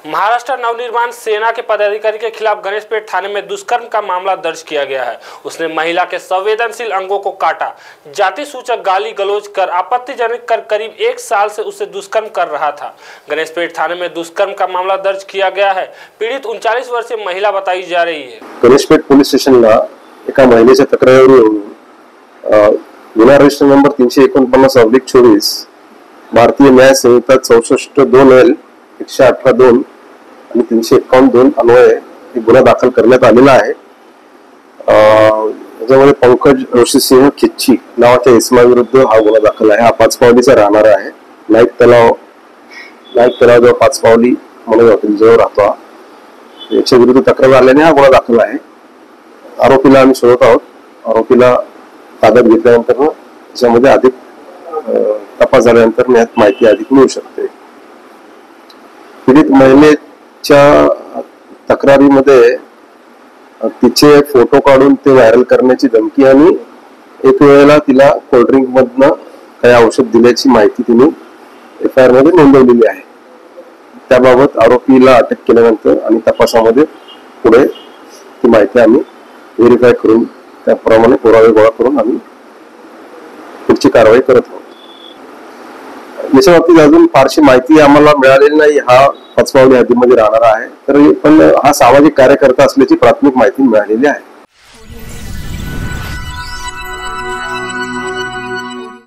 महाराष्ट्र नवनिर्माण सेना के पदाधिकारी के खिलाफ गणेशपेट थाने में दुष्कर्म का मामला दर्ज किया गया है। उसने महिला के संवेदनशील अंगों को काटा, जाति सूचक गाली गलौज कर आपत्तिजनक कर करीब 1 साल से उससे दुष्कर्म कर रहा था। गणेशपेट थाने में दुष्कर्म का मामला दर्ज किया गया है। पीड़ित 39 वर्षीय महिला बताई जा रही है। गणेशपेट पोलीस स्टेशनला एका महिलेच्या तक्रारीवरून गुन्हा रजिस्टर नंबर 349/24 भारतीय न्याय संहिता 64(2) 118(2) आणि 351(2) अन्वये गुन्हा दाखल करण्यात आलेला आहे। याच्यामध्ये पंकज ऋषिसिंह खिच्ची नावाच्या इसमाविरुद्ध हा गुन्हा दाखल आहे। हा 5 पावलीचा राहणार आहे। नाईक तलाव जो 5 पावली मनोज हॉटेल जवळ राहतो। याच्या विरुद्ध तक्रार आल्याने हा गुन्हा दाखल आहे। आरोपीला आम्ही शोधत आहोत। आरोपीला ताब्यात घेतल्यानंतर त्याच्यामध्ये अधिक तपास झाल्यानंतर यात माहिती अधिक मिळू शकते। पीडित महिलेच्या तक्रारीमध्ये तिचे फोटो काढून ते व्हायरल करण्याची धमकी आणि एक वेळेला तिला कोल्ड्रिंक मधनं काही औषध दिल्याची माहिती तिने FIR मध्ये नोंदवलेली आहे। त्याबाबत आरोपीला अटक केल्यानंतर आणि तपासामध्ये पुढे ती माहिती आम्ही व्हेरीफाय करून त्याप्रमाणे पुरावे गोळा करून आम्ही पुढची कारवाई करत आहोत। याच्या बाबतीत अजून फारशी माहिती आम्हाला मिळालेली नाही। हा 5 पावली हद्दीमध्ये राहणार आहे, तर पण हा सामाजिक कार्यकर्ता असल्याची प्राथमिक माहिती मिळालेली आहे।